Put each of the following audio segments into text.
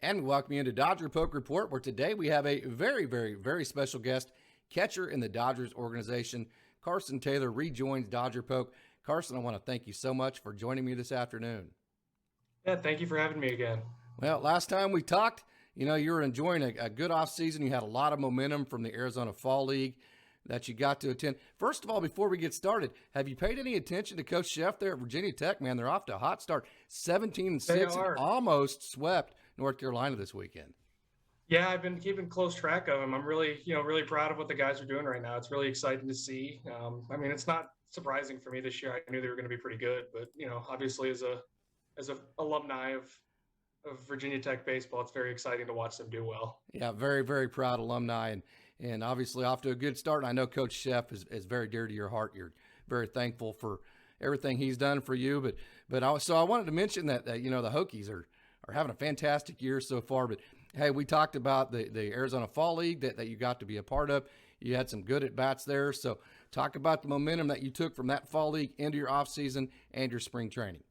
And we welcome you into Dodger Poke Report, where today we have a very, very, very special guest, catcher in the Dodgers organization. Carson Taylor rejoins Dodger Poke. Carson, I want to thank you so much for joining me this afternoon. Yeah, thank you for having me again. Well, last time we talked, you were enjoying a good offseason. You had a lot of momentum from the Arizona Fall League that you got to attend. First of all, before we get started, have you paid any attention to Coach Sheff there at Virginia Tech? Man, they're off to a hot start, 17-6, and They are. almost swept North Carolina this weekend. Yeah, I've been keeping close track of them. I'm really, really proud of what the guys are doing right now. It's really exciting to see. It's not surprising for me this year. I knew they were going to be pretty good, but obviously as a alumni of Virginia Tech baseball, it's very exciting to watch them do well. Yeah, very, very proud alumni, and obviously off to a good start. And I know Coach Sheff is very dear to your heart. You're very thankful for everything he's done for you. So I wanted to mention that the Hokies are having a fantastic year so far. But hey, we talked about the Arizona Fall League that you got to be a part of. You had some good at bats there. So talk about the momentum that you took from that Fall League into your off season and your spring training.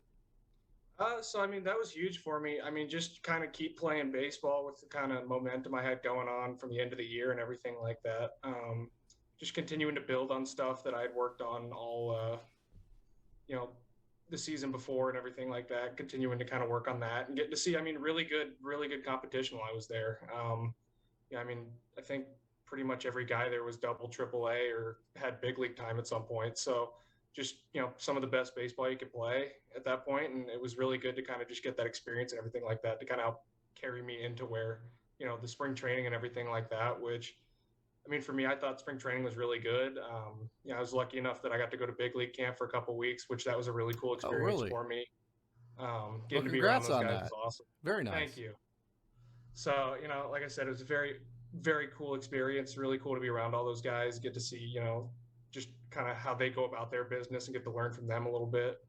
That was huge for me. Just kind of keep playing baseball with the kind of momentum I had going on from the end of the year and everything like that. Just continuing to build on stuff that I had worked on all, you know, the season before and everything like that. Continuing to kind of work on that and getting to see, really good competition while I was there. Yeah, I mean, I think pretty much every guy there was double, triple A or had big league time at some point. So just, some of the best baseball you could play at that point. And it was really good to kind of just get that experience and everything like that to kind of help carry me into where, the spring training and everything like that, which, for me, I thought spring training was really good. I was lucky enough that I got to go to big league camp for a couple weeks, which that was a really cool Oh, experience really? for me. Well, Getting to be around congrats those on guys was that. awesome. Very Thank nice. you. So, like I said, it was a very, very cool experience. Really cool to be around all those guys, get to see, just kind of how they go about their business and get to learn from them a little bit.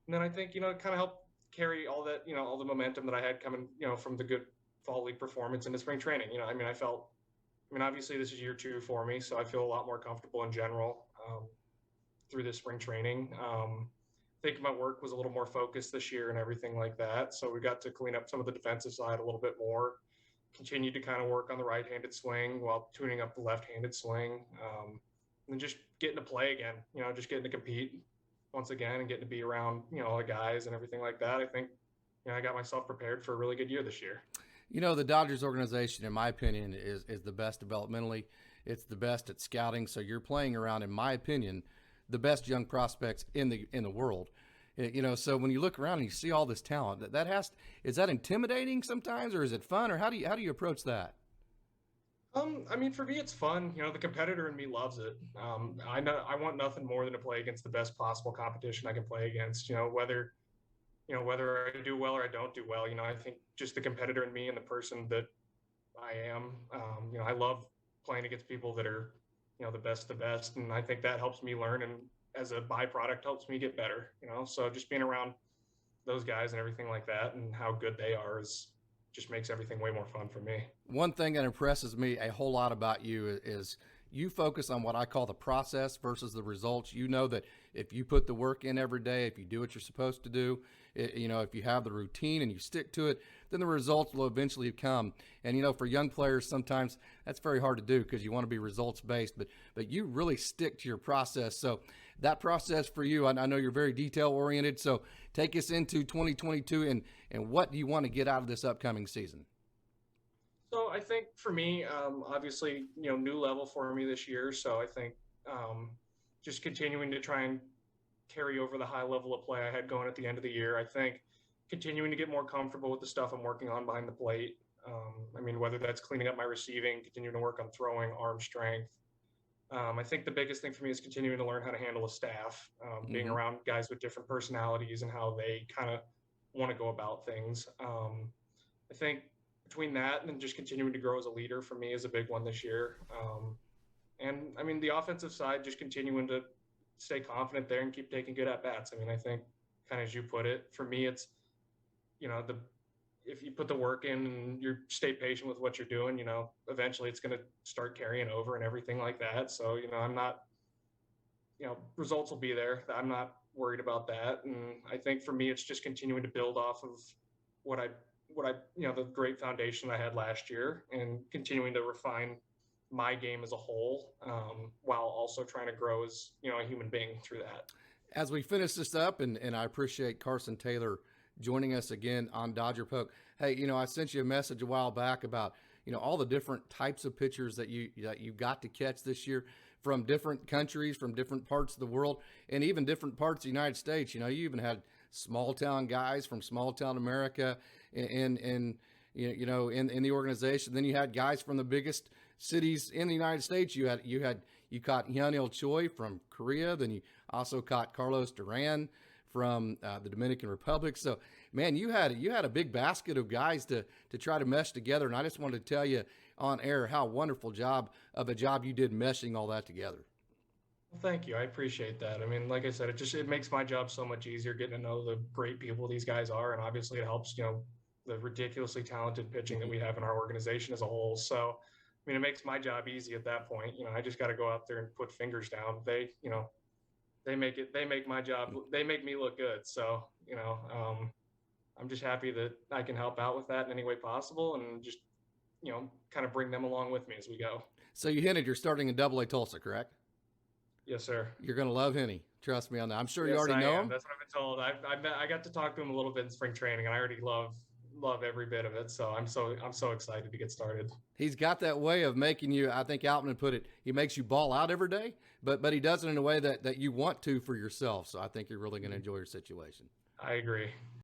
And then I think, it kind of helped carry all that, all the momentum that I had coming, from the good fall league performance into spring training. Obviously this is year two for me, so I feel a lot more comfortable in general through this spring training. I think my work was a little more focused this year and everything like that. So we got to clean up some of the defensive side a little bit more, continued to kind of work on the right-handed swing while tuning up the left-handed swing, and just getting to play again, just getting to compete once again and getting to be around, all the guys and everything like that. I think, I got myself prepared for a really good year this year. The Dodgers organization, in my opinion, is the best developmentally. It's the best at scouting. So you're playing around, in my opinion, the best young prospects in the world. So when you look around and you see all this talent, is that intimidating sometimes, or is it fun, or how do you approach that? For me, it's fun. The competitor in me loves it. I know I want nothing more than to play against the best possible competition I can play against. Whether I do well or I don't do well. I think just the competitor in me and the person that I am. I love playing against people that are, the best, and I think that helps me learn, and as a byproduct, helps me get better. So just being around those guys and everything like that, and how good they are, is just makes everything way more fun for me. One thing that impresses me a whole lot about you is you focus on what I call the process versus the results. You know that if you put the work in every day, if you do what you're supposed to do, if you have the routine and you stick to it, then the results will eventually come. And for young players, sometimes that's very hard to do because you want to be results based, but you really stick to your process. So that process for you, I know you're very detail oriented. So take us into 2022 and what do you want to get out of this upcoming season? So I think for me, obviously, new level for me this year. So I think just continuing to try and carry over the high level of play I had going at the end of the year. I think continuing to get more comfortable with the stuff I'm working on behind the plate. Whether that's cleaning up my receiving, continuing to work on throwing, arm strength. I think the biggest thing for me is continuing to learn how to handle a staff, being Mm-hmm. around guys with different personalities and how they kind of want to go about things. I think between that and just continuing to grow as a leader for me is a big one this year. The offensive side, just continuing to stay confident there and keep taking good at bats. I think kind of as you put it, for me, it's, the if you put the work in and you stay patient with what you're doing, eventually it's going to start carrying over and everything like that. So, I'm not, results will be there. I'm not worried about that. And I think for me, it's just continuing to build off of what I the great foundation I had last year, and continuing to refine my game as a whole, while also trying to grow as, a human being through that. As we finish this up, and I appreciate Carson Taylor joining us again on Dodger Poke. Hey, I sent you a message a while back about all the different types of pitchers that you got to catch this year from different countries, from different parts of the world, and even different parts of the United States. You even had small town guys from small town America in the organization. Then you had guys from the biggest cities in the United States. You caught Hyunil Choi from Korea. Then you also caught Carlos Duran from the Dominican Republic. So, man, you had a big basket of guys to try to mesh together. And I just wanted to tell you on air how wonderful job you did meshing all that together. Well, thank you. I appreciate that. I mean, like I said, it makes my job so much easier getting to know the great people these guys are, and obviously it helps, the ridiculously talented pitching that we have in our organization as a whole. So, I mean, it makes my job easy at that point. I just got to go out there and put fingers down. They make my job, they make me look good. So, I'm just happy that I can help out with that in any way possible, and just, kind of bring them along with me as we go. So you hinted you're starting in Double A Tulsa, correct? Yes, sir. You're going to love Henny. Trust me on that. I'm sure Yes, you already know him. That's what I've been told. I got to talk to him a little bit in spring training, and I already love every bit of it. So I'm so excited to get started. He's got that way of making you, I think Altman put it, he makes you ball out every day, but he does it in a way that you want to for yourself. So I think you're really going to enjoy your situation. I agree.